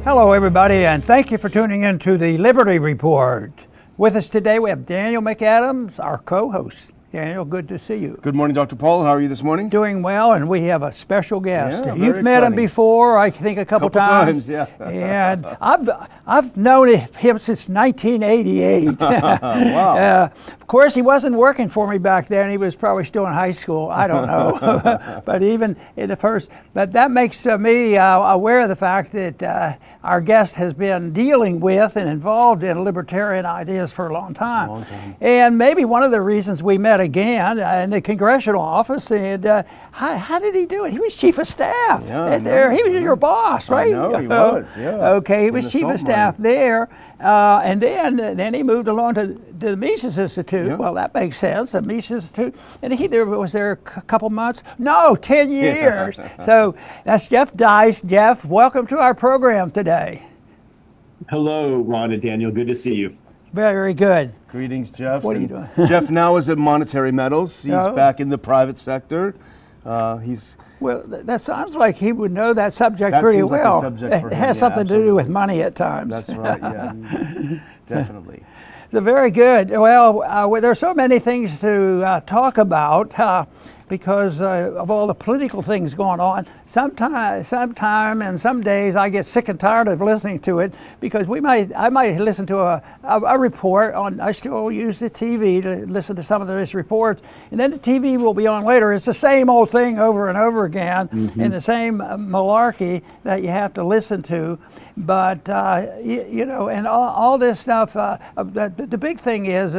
Hello, everybody, and thank you for tuning in to the Liberty Report. With us today, we have Daniel McAdams, our co-host. Daniel, good to see you. Good morning, Dr. Paul. How are you this morning? Doing well, and we have a special guest. Yeah, You've met him before, I think, a couple times. Yeah. And I've known him since 1988. Wow. Of course, he wasn't working for me back then. He was probably still in high school. I don't know. But even in the first, but that makes me aware of the fact that our guest has been dealing with and involved in libertarian ideas for a long time. And maybe one of the reasons we met again in the congressional office, and how did he do it? He was chief of staff there. He was your boss, right? I know, he was, yeah. Okay, he was chief of staff there. And then he moved along to the Mises Institute. Yeah. Well, that makes sense, the Mises Institute. And he was there a couple months? No, 10 years. So that's Jeff Deist. Jeff, welcome to our program today. Hello, Ron and Daniel. Good to see you. Very good. Greetings, Jeff. What are you doing? Jeff now is at Monetary Metals. He's back in the private sector. Well, that sounds like he would know that subject pretty well. Like a subject for him. It has something to do with money at times. That's right, yeah. Definitely. So very good. Well, there are so many things to talk about because of all the political things going on. Sometime and some days I get sick and tired of listening to it because I might listen to a report on. I still use the TV to listen to some of these reports, and then the TV will be on later. It's the same old thing over and over again, and the same malarkey that you have to listen to. But and all this stuff. The big thing is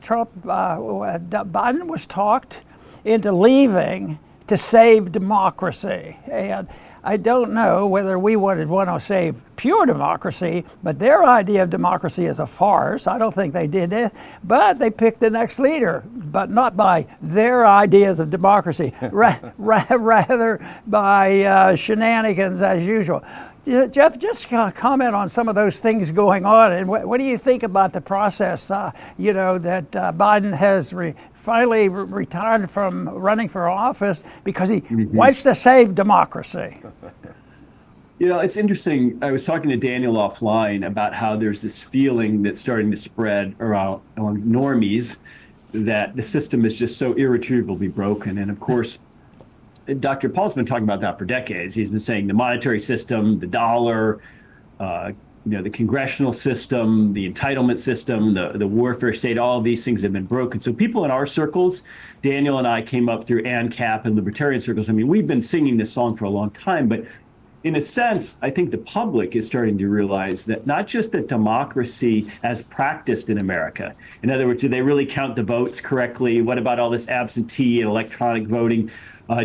Trump, Biden was talked into leaving to save democracy. And I don't know whether we would want to save pure democracy, but their idea of democracy is a farce. I don't think they did it, but they picked the next leader, but not by their ideas of democracy, rather by shenanigans as usual. Jeff, just comment on some of those things going on, and what do you think about the process, that Biden has finally retired from running for office because he wants to save democracy? It's interesting. I was talking to Daniel offline about how there's this feeling that's starting to spread around among normies that the system is just so irretrievably broken. And of course, Dr. Paul's been talking about that for decades. He's been saying the monetary system, the dollar, the congressional system, the entitlement system, the warfare state, all of these things have been broken. So people in our circles, Daniel and I came up through ANCAP and libertarian circles. I mean, we've been singing this song for a long time, but in a sense, I think the public is starting to realize that not just that democracy as practiced in America. In other words, do they really count the votes correctly? What about all this absentee and electronic voting?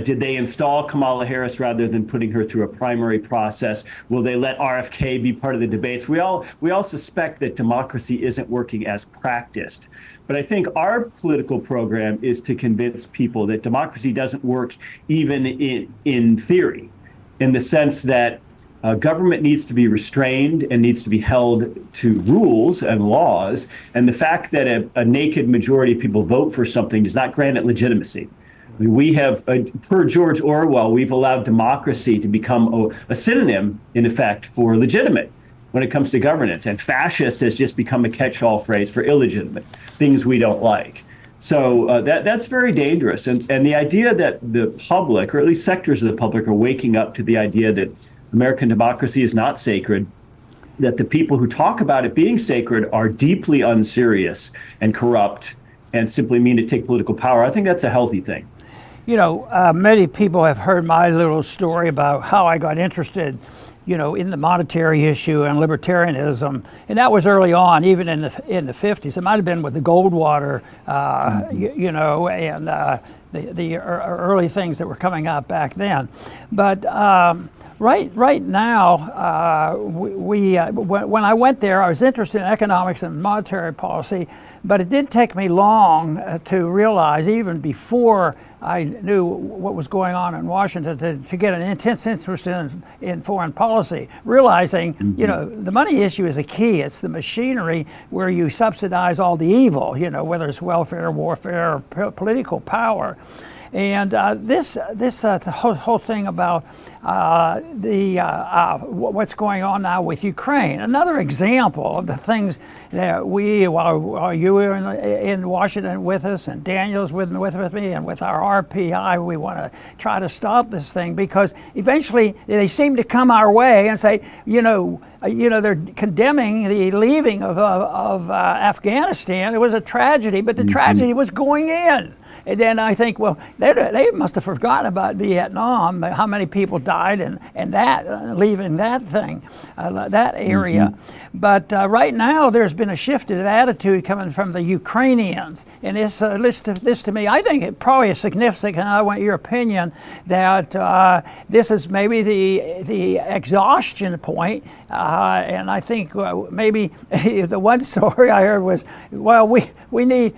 Did they install Kamala Harris rather than putting her through a primary process? Will they let RFK be part of the debates? We all suspect that democracy isn't working as practiced. But I think our political program is to convince people that democracy doesn't work even in theory, in the sense that government needs to be restrained and needs to be held to rules and laws. And the fact that a naked majority of people vote for something does not grant it legitimacy. We have, per George Orwell, we've allowed democracy to become a synonym, in effect, for legitimate when it comes to governance. And fascist has just become a catch-all phrase for illegitimate, things we don't like. So that's very dangerous. And the idea that the public, or at least sectors of the public, are waking up to the idea that American democracy is not sacred, that the people who talk about it being sacred are deeply unserious and corrupt and simply mean to take political power, I think that's a healthy thing. Many people have heard my little story about how I got interested, in the monetary issue and libertarianism, and that was early on, even in the 50s. It might have been with the Goldwater, and the early things that were coming out back then. But right now, when I went there, I was interested in economics and monetary policy, but it didn't take me long to realize, even before I knew what was going on in Washington, to get an intense interest in foreign policy, realizing, the money issue is a key. It's the machinery where you subsidize all the evil, whether it's welfare, warfare, or political power. And the whole thing about what's going on now with Ukraine. Another example of the things that while you were in Washington with us, and Daniel's with me, and with our RPI, we want to try to stop this thing, because eventually they seem to come our way and say, they're condemning the leaving of Afghanistan. It was a tragedy, but the tragedy was going in. And then I think, well, they must have forgotten about Vietnam, how many people died and that leaving that thing, that area. But right now there's been a shift in attitude coming from the Ukrainians. And this to me, I think it probably is significant. I want your opinion that this is maybe the exhaustion point. And I think maybe the one story I heard was, well, we need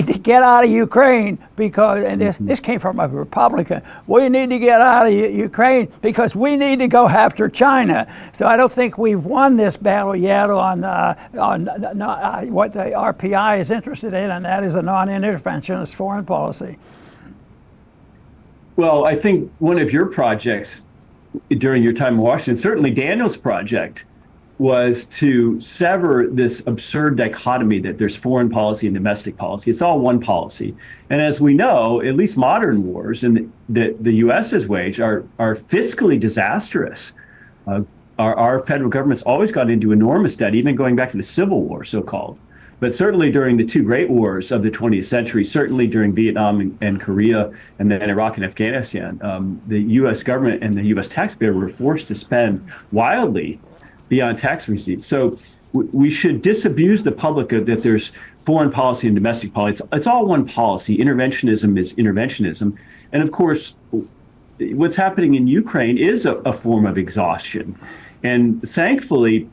to get out of Ukraine because, and this came from a Republican, we need to get out of Ukraine because we need to go after China. So I don't think we've won this battle yet on what the RPI is interested in, and that is a non-interventionist foreign policy. Well, I think one of your projects during your time in Washington, certainly Daniel's project, was to sever this absurd dichotomy that there's foreign policy and domestic policy. It's all one policy. And as we know, at least modern wars and that the U.S. has waged are fiscally disastrous. Our federal government's always got into enormous debt, even going back to the Civil War, so-called. But certainly during the two great wars of the 20th century, certainly during Vietnam and Korea, and then Iraq and Afghanistan, the U.S. government and the U.S. taxpayer were forced to spend wildly beyond tax receipts. So we should disabuse the public of that there's foreign policy and domestic policy. It's all one policy. Interventionism is interventionism. And of course, what's happening in Ukraine is a form of exhaustion. And thankfully,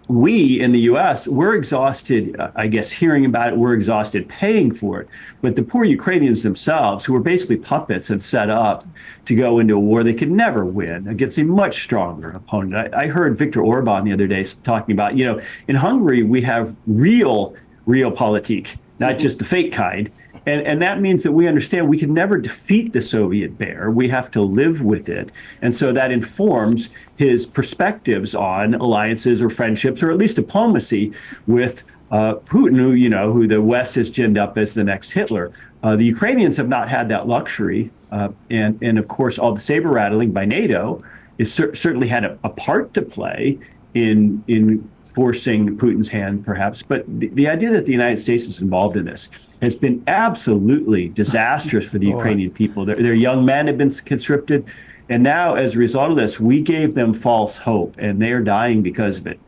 we in the U.S., we're exhausted, I guess, hearing about it. We're exhausted paying for it. But the poor Ukrainians themselves, who were basically puppets and set up to go into a war they could never win against a much stronger opponent. I heard Viktor Orban the other day talking about, in Hungary, we have real politik, not just the fake kind. And that means that we understand we can never defeat the Soviet bear. We have to live with it. And so that informs his perspectives on alliances or friendships, or at least diplomacy with Putin, who the West has ginned up as the next Hitler. The Ukrainians have not had that luxury. And of course, all the saber rattling by NATO is certainly had a part to play in forcing Putin's hand, perhaps. But the idea that the United States is involved in this has been absolutely disastrous for the Ukrainian people. Their young men have been conscripted. And now, as a result of this, we gave them false hope, and they are dying because of it.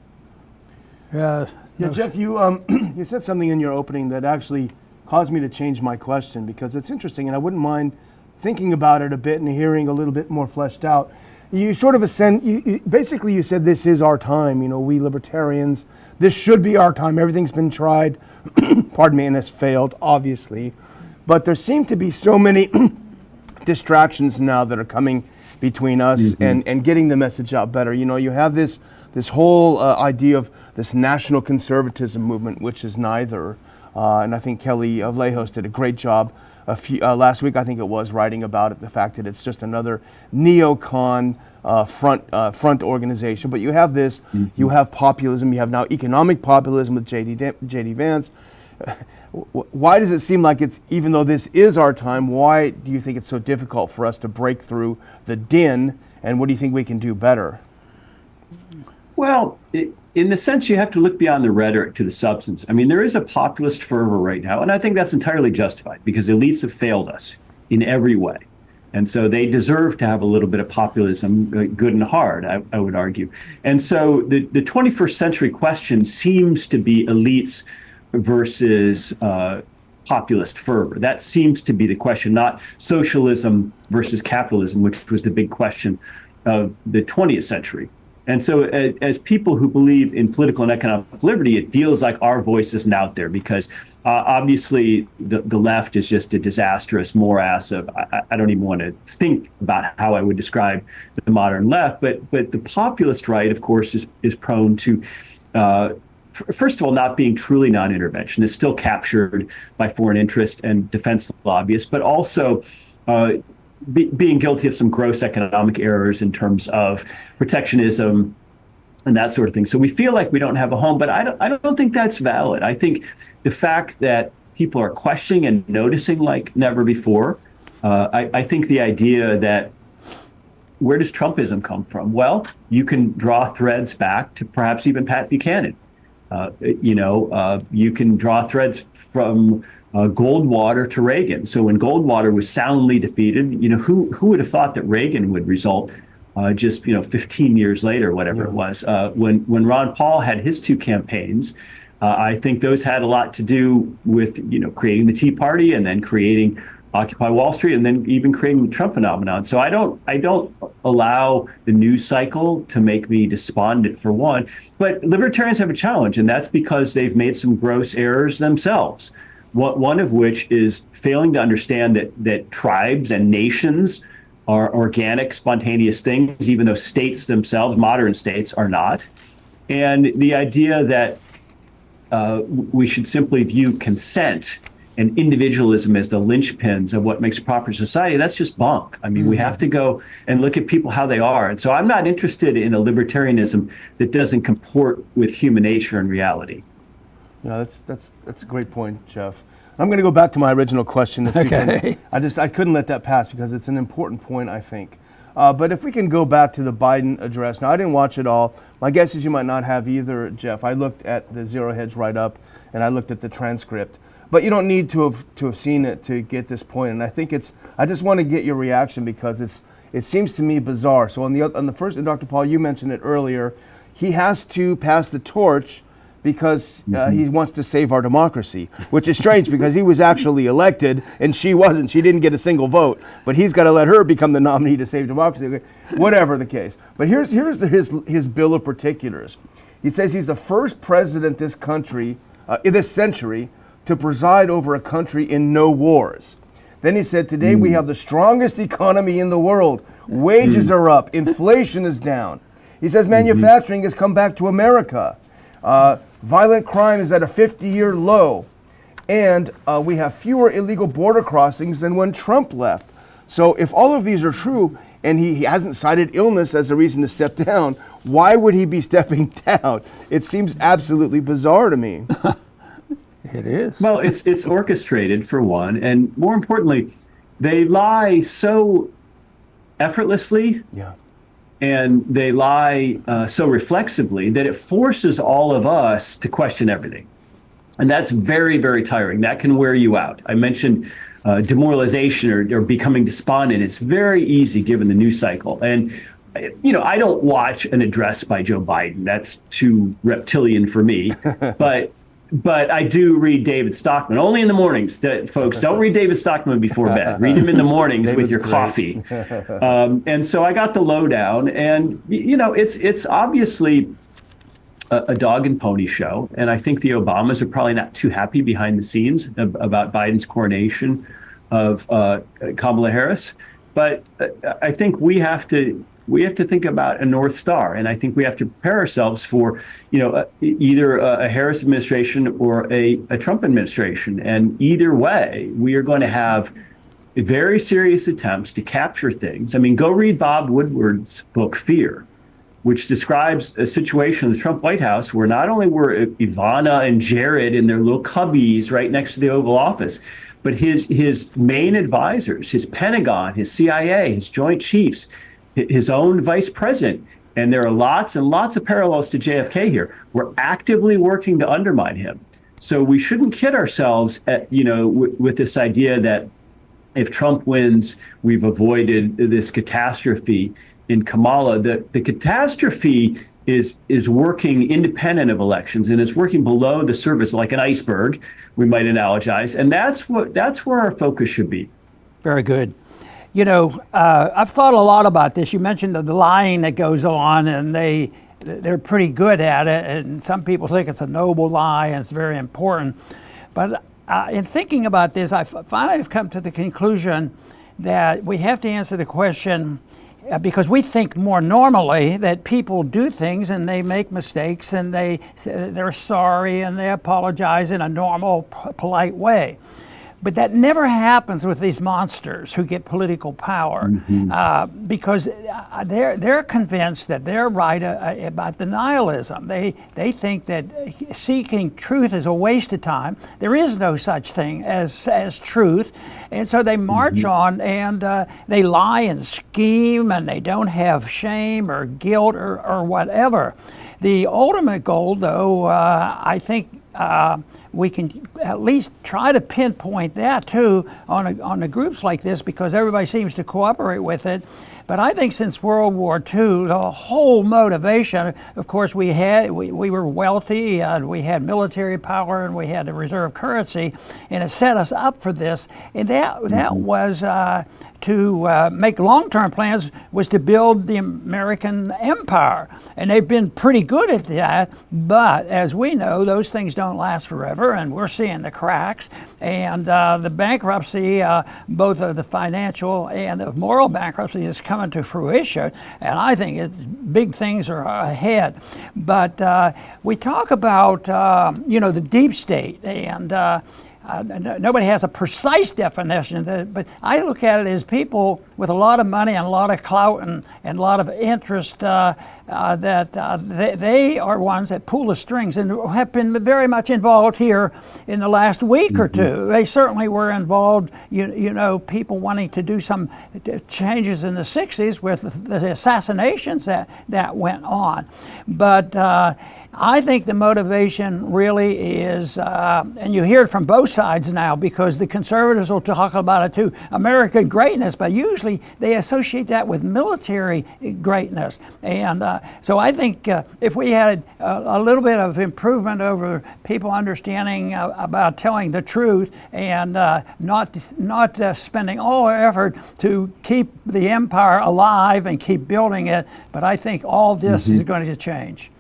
Yeah, Jeff, you you said something in your opening that actually caused me to change my question, because it's interesting, and I wouldn't mind thinking about it a bit and hearing a little bit more fleshed out. You sort of basically you said this is our time, we libertarians, this should be our time. Everything's been tried, pardon me, and has failed, obviously. But there seem to be so many distractions now that are coming between us and getting the message out better. You have this whole idea of this national conservatism movement, which is neither. And I think Kelly Vlahos did a great job last week, I think it was, writing about it, the fact that it's just another neocon front organization. But you have this, you have populism, you have now economic populism with J.D. Vance. Why does it seem like it's, even though this is our time, why do you think it's so difficult for us to break through the din, and what do you think we can do better? Well, in the sense you have to look beyond the rhetoric to the substance. I mean, there is a populist fervor right now, and I think that's entirely justified because elites have failed us in every way. And so they deserve to have a little bit of populism, good and hard, I would argue. And so the 21st century question seems to be elites versus populist fervor. That seems to be the question, not socialism versus capitalism, which was the big question of the 20th century. And so as people who believe in political and economic liberty, it feels like our voice isn't out there because obviously the left is just a disastrous morass of, I don't even want to think about how I would describe the modern left, but the populist right, of course, is prone to, first of all, not being truly non-intervention. It's still captured by foreign interest and defense lobbyists, but also being guilty of some gross economic errors in terms of protectionism and that sort of thing. So we feel like we don't have a home, but I don't think that's valid. I think the fact that people are questioning and noticing like never before, I think the idea that where does Trumpism come from? Well, you can draw threads back to perhaps even Pat Buchanan. You can draw threads from Goldwater to Reagan. So when Goldwater was soundly defeated, who would have thought that Reagan would result just 15 years later, whatever it was. When Ron Paul had his two campaigns, I think those had a lot to do with creating the Tea Party and then creating Occupy Wall Street and then even creating the Trump phenomenon. So I don't allow the news cycle to make me despondent, for one. But libertarians have a challenge, and that's because they've made some gross errors themselves. One of which is failing to understand that tribes and nations are organic, spontaneous things, even though states themselves, modern states, are not. And the idea that we should simply view consent and individualism as the linchpins of what makes a proper society, that's just bunk. I mean, we have to go and look at people how they are. And so I'm not interested in a libertarianism that doesn't comport with human nature and reality. Yeah, that's a great point, Jeff. I'm going to go back to my original question. If Okay. I couldn't let that pass because it's an important point, I think. But if we can go back to the Biden address. Now, I didn't watch it all. My guess is you might not have either, Jeff. I looked at the Zero Hedge write-up, and I looked at the transcript. But you don't need to have seen it to get this point. And I think I just want to get your reaction because it seems to me bizarre. So on the first, and Dr. Paul, you mentioned it earlier, he has to pass the torch because he wants to save our democracy, which is strange because he was actually elected and she wasn't. She didn't get a single vote, but he's got to let her become the nominee to save democracy, whatever the case. But here's his bill of particulars. He says he's the first president this century to preside over a country in no wars. Then he said, today we have the strongest economy in the world. Wages are up. Inflation is down. He says manufacturing has come back to America. Violent crime is at a 50-year low, and we have fewer illegal border crossings than when Trump left. So if all of these are true, and he hasn't cited illness as a reason to step down, why would he be stepping down? It seems absolutely bizarre to me. It is. Well, it's orchestrated, for one, and more importantly, they lie so effortlessly. Yeah. And they lie so reflexively that it forces all of us to question everything. And that's very, very tiring. That can wear you out. I mentioned demoralization or becoming despondent. It's very easy given the news cycle. And, I don't watch an address by Joe Biden. That's too reptilian for me. But I do read David Stockman, only in the mornings. Folks, don't read David Stockman before bed. Read him in the mornings with your coffee. And so I got the lowdown, and it's obviously a dog and pony show. And I think the Obamas are probably not too happy behind the scenes about Biden's coronation of Kamala Harris. But I think we have to think about a North Star, and I think we have to prepare ourselves for, either a Harris administration or a Trump administration. And either way, we are going to have very serious attempts to capture things. I mean, go read Bob Woodward's book, Fear, which describes a situation in the Trump White House where not only were Ivana and Jared in their little cubbies right next to the Oval Office, but his main advisors, his Pentagon, his CIA, his Joint Chiefs, his own vice president, and there are lots and lots of parallels to JFK here. We're actively working to undermine him. So we shouldn't kid ourselves with this idea that if Trump wins, we've avoided this catastrophe in Kamala. The catastrophe is working independent of elections, and it's working below the surface like an iceberg, we might analogize. And that's where our focus should be. Very good. I've thought a lot about this. You mentioned the lying that goes on, and they're pretty good at it. And some people think it's a noble lie and it's very important. But in thinking about this, I finally have come to the conclusion that we have to answer the question, because we think more normally that people do things and they make mistakes and they're sorry and they apologize in a normal, polite way. But that never happens with these monsters who get political power, because they're convinced that they're right about the nihilism. They think that seeking truth is a waste of time. There is no such thing as truth, and so they march on and they lie and scheme, and they don't have shame or guilt or whatever. The ultimate goal, though, I think. We can at least try to pinpoint that too on the groups like this, because everybody seems to cooperate with it. But I think since World War II, the whole motivation, of course, we were wealthy, we had military power, and we had the reserve currency, and it set us up for this. And that was to make long-term plans, was to build the American empire. And they've been pretty good at that, but as we know, those things don't last forever, and we're seeing the cracks. And the bankruptcy, both of the financial and the moral bankruptcy, is coming to fruition, and I think big things are ahead. But we talk about, the deep state, and nobody has a precise definition, but I look at it as people with a lot of money and a lot of clout and a lot of interest, that they are ones that pull the strings and have been very much involved here in the last week or two. They certainly were involved, people wanting to do some changes in the 60s with the assassinations that went on. But I think the motivation really is, and you hear it from both sides now, because the conservatives will talk about it too, American greatness, but usually they associate that with military greatness. And so I think if we had a little bit of improvement over people understanding about telling the truth and not spending all our effort to keep the empire alive and keep building it, but I think all this is going to change.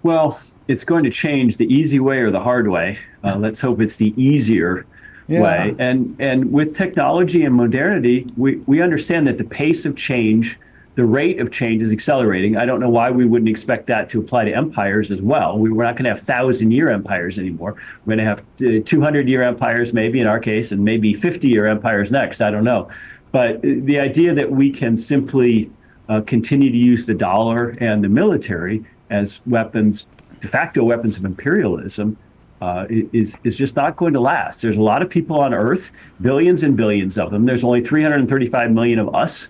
Well, it's going to change the easy way or the hard way. Let's hope it's the easier way. And with technology and modernity, we understand that the pace of change, the rate of change is accelerating. I don't know why we wouldn't expect that to apply to empires as well. We're not going to have 1,000-year empires anymore. We're going to have 200-year empires, maybe in our case, and maybe 50-year empires next. I don't know. But the idea that we can simply continue to use the dollar and the military as weapons, de facto weapons of imperialism, is just not going to last. There's a lot of people on Earth, billions and billions of them. There's only 335 million of us,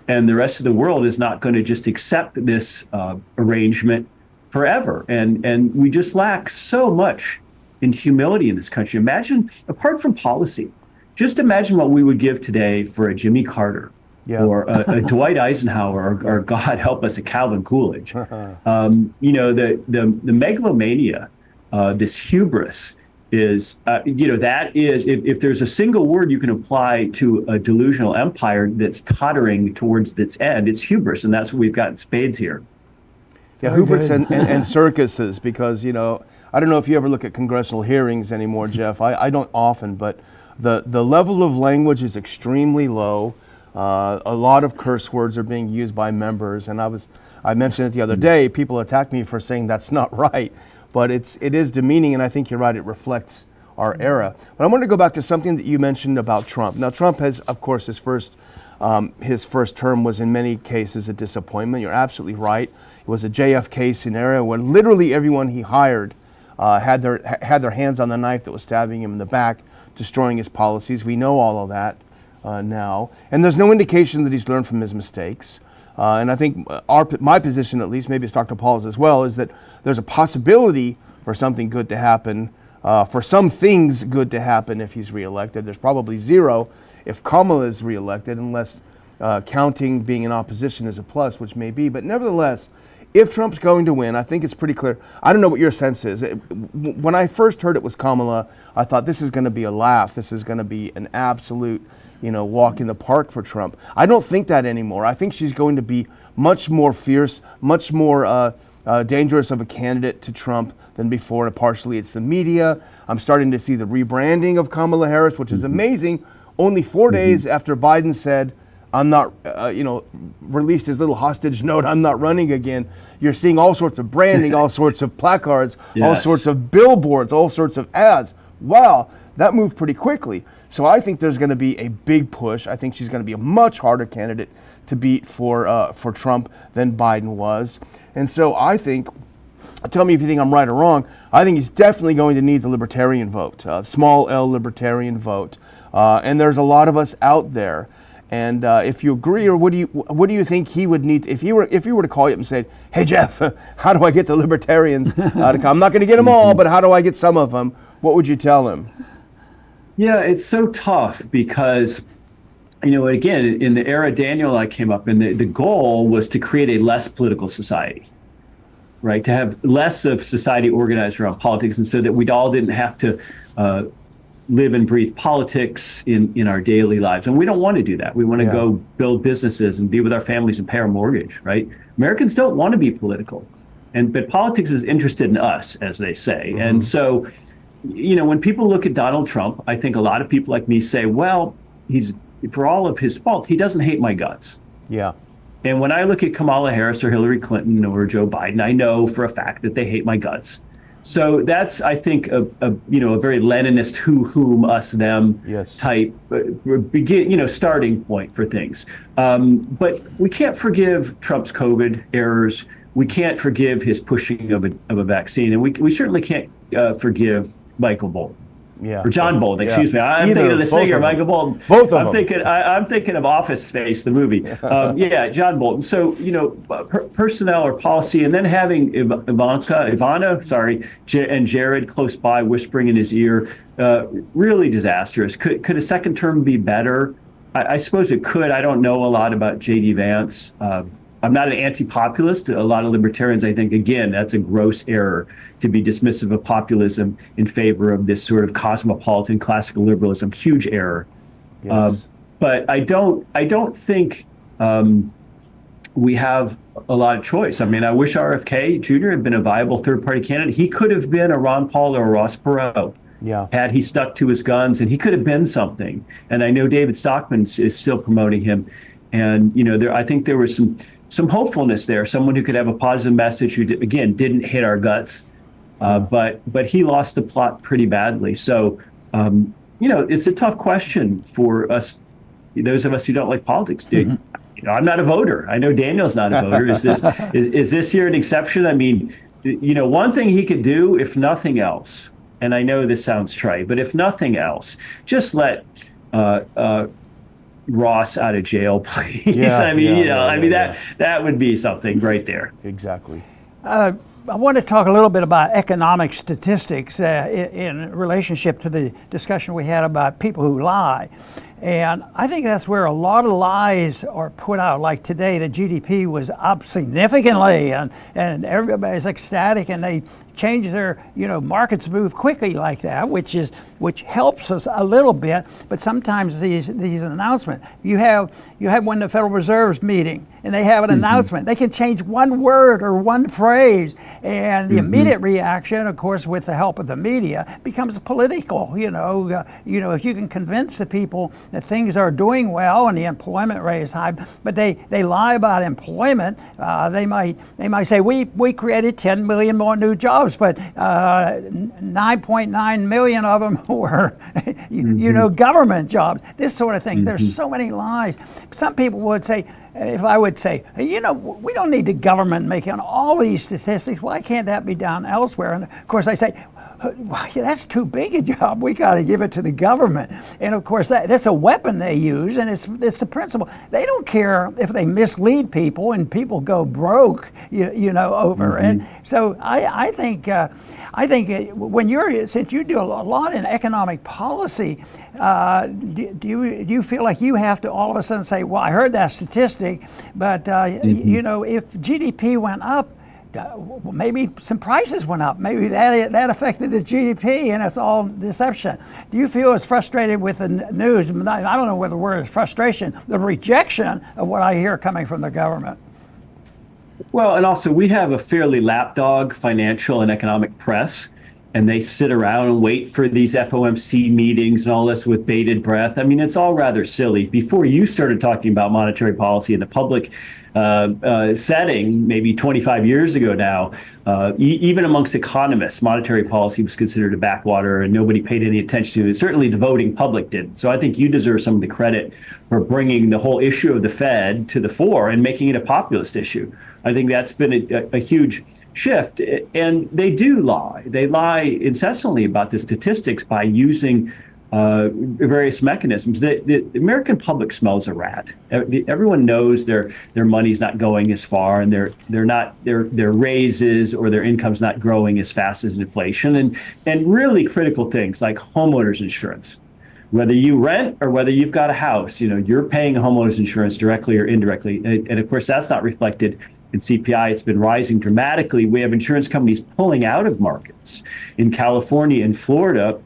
and the rest of the world is not going to just accept this arrangement forever. And we just lack so much in humility in this country. Imagine, apart from policy, just imagine what we would give today for a Jimmy Carter. Or a Dwight Eisenhower, or God help us, a Calvin Coolidge. The megalomania, this hubris is, that is, if there's a single word you can apply to a delusional empire that's tottering towards its end, it's hubris, and that's what we've got in spades here. Yeah, hubris and circuses, because, I don't know if you ever look at congressional hearings anymore, Jeff. I don't often, but the level of language is extremely low. A lot of curse words are being used by members, and I mentioned it the other day. People attack me for saying that's not right, but it is demeaning, and I think you're right. It reflects our era. But I want to go back to something that you mentioned about Trump. Now, Trump has, of course, his first term was in many cases a disappointment. You're absolutely right. It was a JFK scenario where literally everyone he hired had their hands on the knife that was stabbing him in the back, destroying his policies. We know all of that. Now, and there's no indication that he's learned from his mistakes. And I think my position, at least, maybe it's Dr. Paul's as well, is that there's a possibility for something good to happen, for some things good to happen if he's reelected. There's probably zero if Kamala is reelected, unless counting being in opposition is a plus, which may be. But nevertheless, if Trump's going to win, I think it's pretty clear. I don't know what your sense is. When I first heard it was Kamala, I thought this is going to be a laugh. This is going to be an absolute walk in the park for Trump. I don't think that anymore. I think she's going to be much more fierce, much more dangerous of a candidate to Trump than before. And partially it's the media. I'm starting to see the rebranding of Kamala Harris, which is amazing. Only 4 days after Biden said, I'm not, released his little hostage note, I'm not running again. You're seeing all sorts of branding, all sorts of placards, all sorts of billboards, all sorts of ads. Wow. that moved pretty quickly. So I think there's going to be a big push. I think she's going to be a much harder candidate to beat for Trump than Biden was. And so I think, tell me if you think I'm right or wrong, I think he's definitely going to need the libertarian vote, small L libertarian vote. And there's a lot of us out there. And if you agree, or what do you think he would need if he were to call you up and say, "Hey Jeff, how do I get the libertarians to come? I'm not going to get them all, but how do I get some of them?" What would you tell him? Yeah, it's so tough because, again, in the era Daniel and I came up in, the goal was to create a less political society, right? To have less of society organized around politics, and so that we all didn't have to live and breathe politics in our daily lives. And we don't want to do that. We want to go build businesses and be with our families and pay our mortgage, right? Americans don't want to be political. But politics is interested in us, as they say. Mm-hmm. And so, when people look at Donald Trump, I think a lot of people like me say, well, for all of his faults, he doesn't hate my guts. Yeah. And when I look at Kamala Harris or Hillary Clinton or Joe Biden, I know for a fact that they hate my guts. So that's, I think, a very Leninist whom, us, them type starting point for things. But we can't forgive Trump's COVID errors. We can't forgive his pushing of a vaccine, and we certainly can't forgive Michael Bolton. Or John Bolton, excuse me. I'm thinking of the singer, Michael Bolton. Both of them. I'm thinking of Office Space, the movie. John Bolton. So, personnel or policy, and then having Ivana, and Jared close by whispering in his ear, really disastrous. Could a second term be better? I suppose it could. I don't know a lot about J.D. Vance. I'm not an anti-populist. A lot of libertarians, I think, again, that's a gross error to be dismissive of populism in favor of this sort of cosmopolitan classical liberalism. Huge error. Yes. But I don't think we have a lot of choice. I mean, I wish RFK Jr. had been a viable third-party candidate. He could have been a Ron Paul or a Ross Perot. Yeah. Had he stuck to his guns, and he could have been something. And I know David Stockman is still promoting him. And I think there was some hopefulness there. Someone who could have a positive message, who again didn't hit our guts, but he lost the plot pretty badly. So it's a tough question for us, those of us who don't like politics. I'm not a voter. I know Daniel's not a voter. Is this year an exception? I mean, one thing he could do, if nothing else, and I know this sounds trite, but if nothing else, just let Ross out of jail, please. That would be something right there. Exactly. I want to talk a little bit about economic statistics in relationship to the discussion we had about people who lie. And I think that's where a lot of lies are put out. Like today, the GDP was up significantly, and everybody's ecstatic, and they change their, markets move quickly like that, which helps us a little bit. But sometimes these announcements, you have when the Federal Reserve's meeting and they have an announcement, they can change one word or one phrase, and the immediate reaction, of course, with the help of the media, becomes political. If you can convince the people that things are doing well and the employment rate is high, but they lie about employment, they might say we created 10 million more new jobs, but 9.9 million of them were government jobs, this sort of thing. There's so many lies. Some people would say, if I would say, we don't need the government making all these statistics, why can't that be done elsewhere? And of course I say, well, that's too big a job. We got to give it to the government. And of course, that's a weapon they use, and it's the principle. They don't care if they mislead people and people go broke, over it. So I think since you do a lot in economic policy, do you feel like you have to all of a sudden say, well, I heard that statistic, but if GDP went up, maybe some prices went up. Maybe that affected the GDP, and it's all deception. Do you feel as frustrated with the news? I don't know whether the word is frustration, the rejection of what I hear coming from the government. Well, and also we have a fairly lapdog financial and economic press, and they sit around and wait for these FOMC meetings and all this with bated breath. I mean, it's all rather silly. Before you started talking about monetary policy and the public setting, maybe 25 years ago now, even amongst economists, monetary policy was considered a backwater and nobody paid any attention to it. Certainly the voting public didn't. So I think you deserve some of the credit for bringing the whole issue of the Fed to the fore and making it a populist issue. I think that's been a huge shift. And they do lie. They lie incessantly about the statistics by using various mechanisms. The American public smells a rat. Everyone knows their money's not going as far, and their raises or their income's not growing as fast as inflation, and really critical things like homeowners insurance. Whether you rent or whether you've got a house, you're paying homeowners insurance directly or indirectly, and of course that's not reflected in CPI. It's been rising dramatically. We have insurance companies pulling out of markets in California and Florida.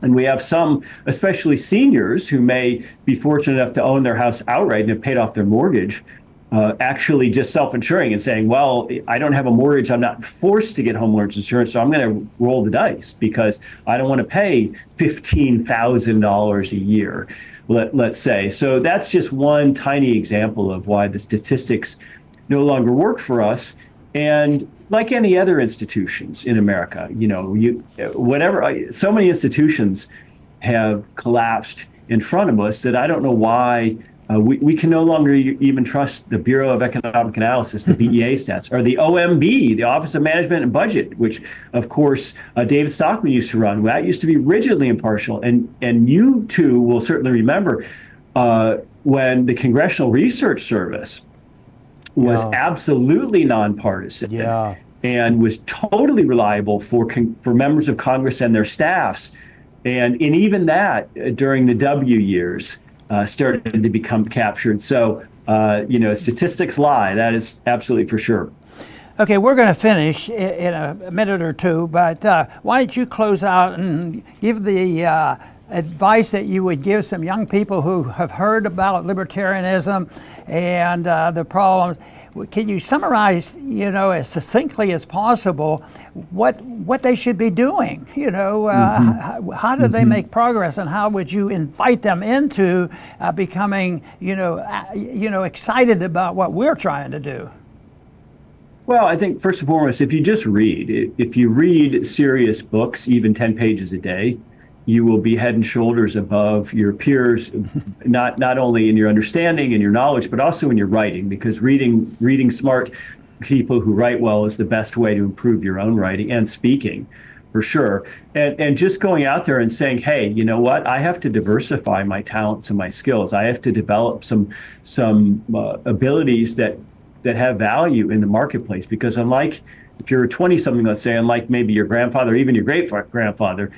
And we have some, especially seniors, who may be fortunate enough to own their house outright and have paid off their mortgage, actually just self-insuring and saying, well, I don't have a mortgage. I'm not forced to get homeowners insurance, so I'm going to roll the dice because I don't want to pay $15,000 a year, let's say. So that's just one tiny example of why the statistics no longer work for us. And like any other institutions in America, so many institutions have collapsed in front of us that I don't know why we can no longer even trust the Bureau of Economic Analysis, the BEA stats, or the OMB, the Office of Management and Budget, which, of course, David Stockman used to run. That used to be rigidly impartial. And you too will certainly remember when the Congressional Research Service was absolutely nonpartisan and was totally reliable for members of Congress and their staffs. And even that, during the W years, started to become captured. So, statistics lie. That is absolutely for sure. Okay, we're going to finish in a minute or two, but why don't you close out and give the advice that you would give some young people who have heard about libertarianism and the problems. Can you summarize, as succinctly as possible, what they should be doing? How do they make progress, and how would you invite them into becoming, excited about what we're trying to do? Well, I think first and foremost, if you read serious books, even 10 pages a day, you will be head and shoulders above your peers, not only in your understanding and your knowledge, but also in your writing, because reading smart people who write well is the best way to improve your own writing and speaking, for sure. And just going out there and saying, hey, you know what? I have to diversify my talents and my skills. I have to develop some abilities that have value in the marketplace, because unlike if you're a 20-something, let's say, unlike maybe your grandfather or even your great-grandfather,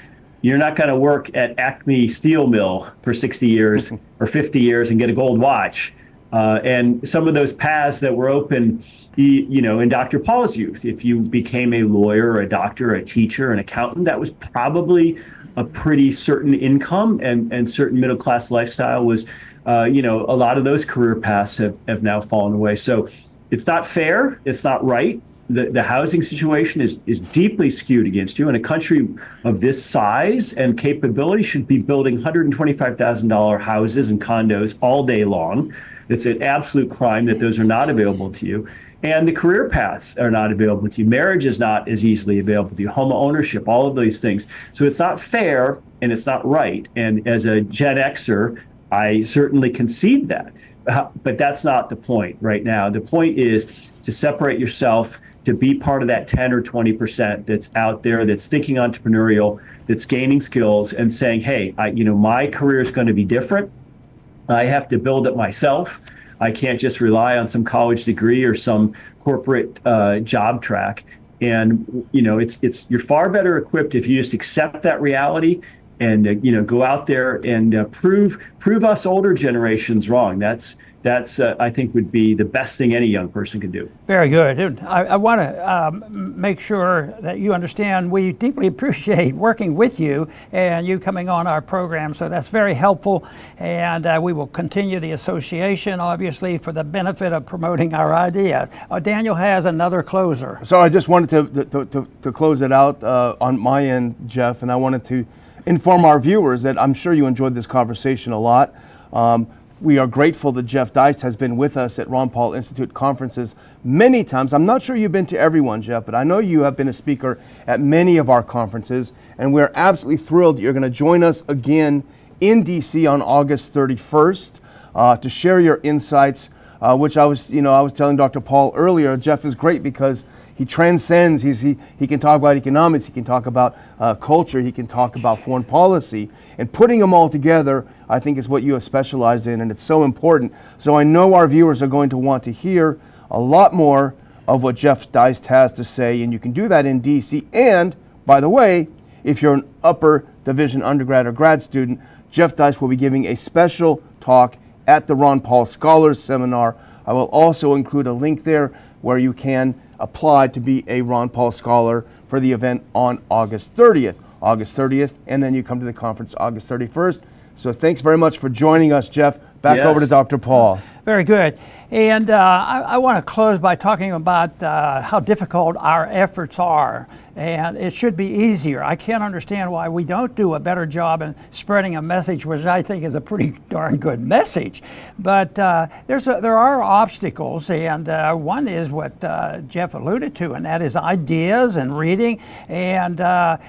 you're not going to work at Acme Steel Mill for 60 years or 50 years and get a gold watch. And some of those paths that were open, in Dr. Paul's youth, if you became a lawyer or a doctor or a teacher, an accountant, that was probably a pretty certain income and certain middle-class lifestyle was, a lot of those career paths have now fallen away. So it's not fair. It's not right. The housing situation is deeply skewed against you, and a country of this size and capability should be building $125,000 houses and condos all day long. It's an absolute crime that those are not available to you. And the career paths are not available to you. Marriage is not as easily available to you. Home ownership, all of these things. So it's not fair and it's not right. And as a Gen Xer, I certainly concede that. But that's not the point right now. The point is to separate yourself, to be part of that 10 or 20% that's out there, that's thinking entrepreneurial, that's gaining skills and saying, hey, my career is going to be different. I have to build it myself. I can't just rely on some college degree or some corporate job track. And, you're far better equipped if you just accept that reality and, go out there and prove us older generations wrong. That's I think would be the best thing any young person can do. Very good. I want to make sure that you understand we deeply appreciate working with you and you coming on our program. So that's very helpful. And we will continue the association, obviously, for the benefit of promoting our ideas. Daniel has another closer. So I just wanted to close it out on my end, Jeff, and I wanted to inform our viewers that I'm sure you enjoyed this conversation a lot. we are grateful that Jeff Deist has been with us at Ron Paul Institute conferences many times. I'm not sure you've been to everyone, Jeff, but I know you have been a speaker at many of our conferences, and we're absolutely thrilled that you're going to join us again in DC on August 31st to share your insights, which I was telling Dr. Paul earlier. Jeff is great because he transcends. He can talk about economics, he can talk about culture, he can talk about foreign policy, and putting them all together, I think, is what you have specialized in, and it's so important. So I know our viewers are going to want to hear a lot more of what Jeff Deist has to say, and you can do that in DC. And by the way, if you're an upper division undergrad or grad student, Jeff Deist will be giving a special talk at the Ron Paul Scholars Seminar. I will also include a link there where you can apply to be a Ron Paul Scholar for the event on August 30th, and then you come to the conference August 31st. So thanks very much for joining us, Jeff. Back over to Dr. Paul. Very good. And I want to close by talking about how difficult our efforts are. And it should be easier. I can't understand why we don't do a better job in spreading a message, which I think is a pretty darn good message. But there are obstacles, and one is what Jeff alluded to, and that is ideas and reading. And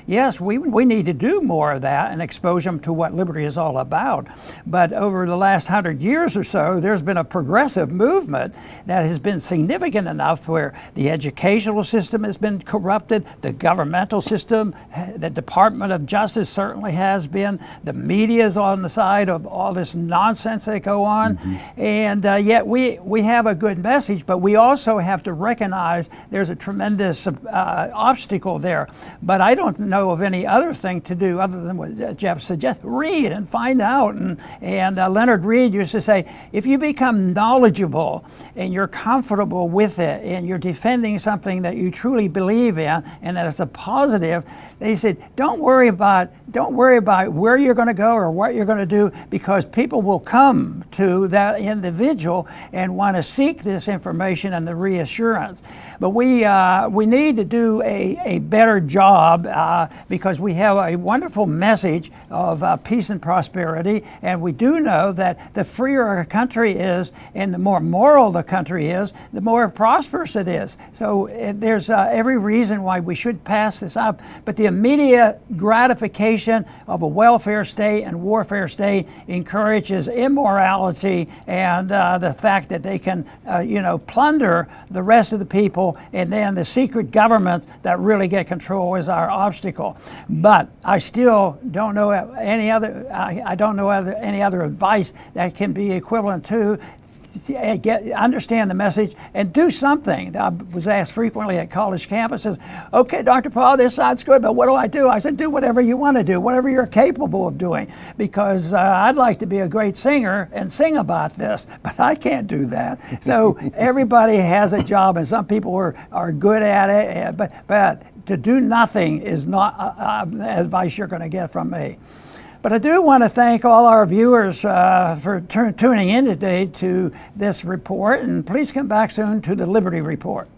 yes, we need to do more of that and expose them to what liberty is all about. But over the last 100 years or so, there's been a progressive movement that has been significant enough where the educational system has been corrupted, the governmental system, the Department of Justice certainly has been, the media is on the side of all this nonsense that go on, and yet we have a good message, but we also have to recognize there's a tremendous obstacle there. But I don't know of any other thing to do other than what Jeff suggests. Read and find out, and Leonard Reed used to say, if you become knowledgeable and you're comfortable with it and you're defending something that you truly believe in and that it's a positive, they said, don't worry about where you're going to go or what you're going to do, because people will come to that individual and want to seek this information and the reassurance. But we need to do a better job because we have a wonderful message of peace and prosperity, and we do know that the freer a country is and the more moral the country is, the more prosperous it is. So there's every reason why we should pass this up. But the immediate gratification of a welfare state and warfare state encourages immorality and the fact that they can plunder the rest of the people, and then the secret governments that really get control is our obstacle. But I still don't know any other any other advice that can be equivalent to understand the message and do something. I was asked frequently at college campuses, okay, Dr. Paul, this sounds good, but what do I do? I said, do whatever you want to do, whatever you're capable of doing, because I'd like to be a great singer and sing about this, but I can't do that. So everybody has a job, and some people are good at it, but to do nothing is not advice you're going to get from me. But I do want to thank all our viewers for tuning in today to this report, and please come back soon to the Liberty Report.